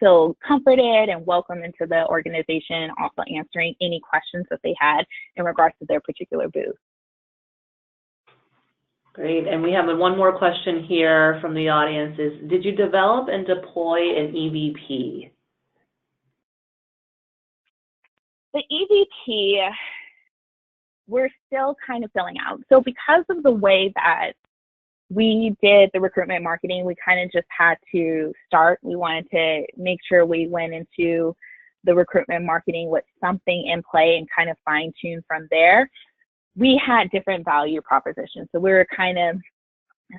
feel comforted and welcome into the organization, also answering any questions that they had in regards to their particular booth. Great, and we have one more question here from the audience is, did you develop and deploy an EVP? The EVP, we're still kind of filling out. So because of the way that we did the recruitment marketing, we kind of just had to start. We wanted to make sure we went into the recruitment marketing with something in play and kind of fine tune from there. We had different value propositions. So we were kind of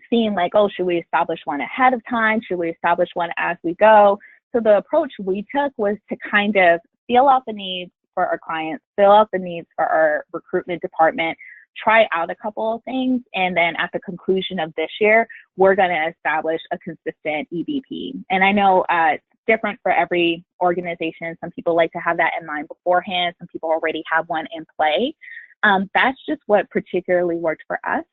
seeing like, oh, should we establish one ahead of time? Should we establish one as we go? So the approach we took was to kind of feel out the needs for our clients, fill out the needs for our recruitment department, try out a couple of things, and then at the conclusion of this year, we're going to establish a consistent EVP. And I know it's different for every organization. Some people like to have that in mind beforehand. Some people already have one in play. That's just what particularly worked for us,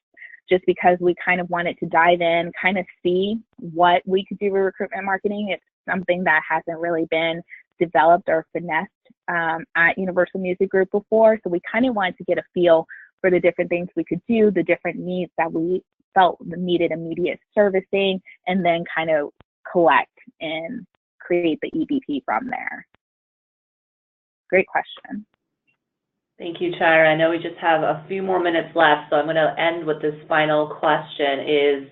just because we kind of wanted to dive in, kind of see what we could do with recruitment marketing. It's something that hasn't really been developed or finessed at Universal Music Group before. So we kind of wanted to get a feel for the different things we could do, the different needs that we felt needed immediate servicing, and then kind of collect and create the EVP from there. Great question. Thank you, Chira. I know we just have a few more minutes left, so I'm going to end with this final question is,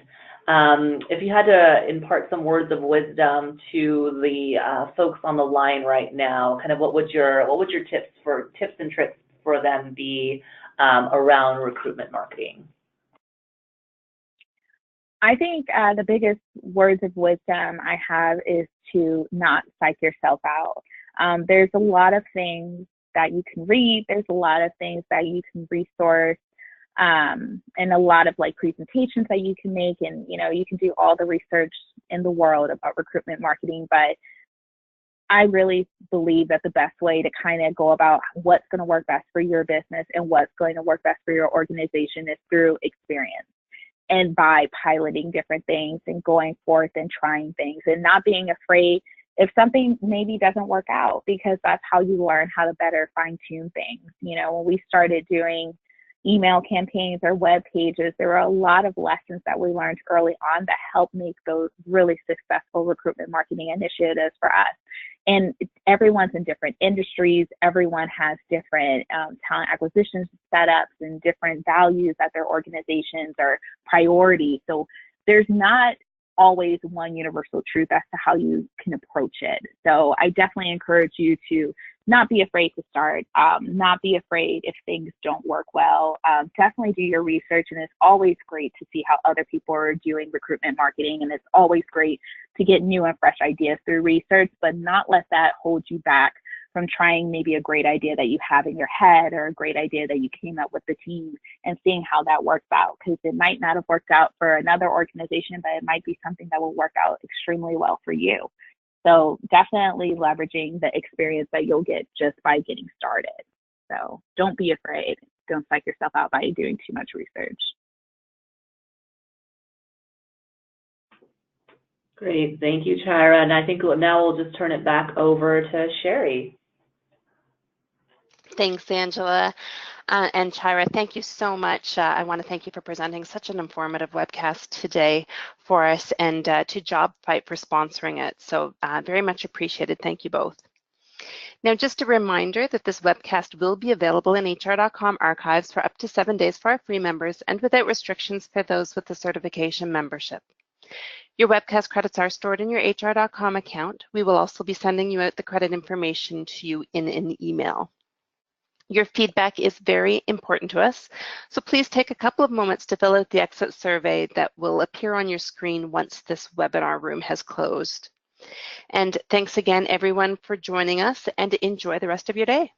if you had to impart some words of wisdom to the folks on the line right now, kind of what would your tips and tricks for them be around recruitment marketing? I think the biggest words of wisdom I have is to not psych yourself out. There's a lot of things that you can read. There's a lot of things that you can resource, and a lot of like presentations that you can make, and you can do all the research in the world about recruitment marketing. But I really believe that the best way to kind of go about what's going to work best for your business and what's going to work best for your organization is through experience, and by piloting different things and going forth and trying things and not being afraid if something maybe doesn't work out, because that's how you learn how to better fine tune things. When we started doing email campaigns or web pages, there were a lot of lessons that we learned early on that helped make those really successful recruitment marketing initiatives for us. And everyone's in different industries. Everyone has different talent acquisition setups and different values at their organizations or priorities. So there's not always one universal truth as to how you can approach it. So I definitely encourage you to not be afraid to start, not be afraid if things don't work well. Definitely do your research, and it's always great to see how other people are doing recruitment marketing, and it's always great to get new and fresh ideas through research, but not let that hold you back from trying maybe a great idea that you have in your head or a great idea that you came up with the team and seeing how that works out, because it might not have worked out for another organization, but it might be something that will work out extremely well for you. So definitely leveraging the experience that you'll get just by getting started. So don't be afraid. Don't psych yourself out by doing too much research. Great, thank you, Chira. And I think now we'll just turn it back over to Sherry. Thanks, Angela. And Chira, thank you so much. I want to thank you for presenting such an informative webcast today for us, and to Jobvite for sponsoring it. So very much appreciated. Thank you both. Now, just a reminder that this webcast will be available in HR.com archives for up to 7 days for our free members and without restrictions for those with the certification membership. Your webcast credits are stored in your HR.com account. We will also be sending you out the credit information to you in an email. Your feedback is very important to us, so please take a couple of moments to fill out the exit survey that will appear on your screen once this webinar room has closed. And thanks again, everyone, for joining us, and enjoy the rest of your day.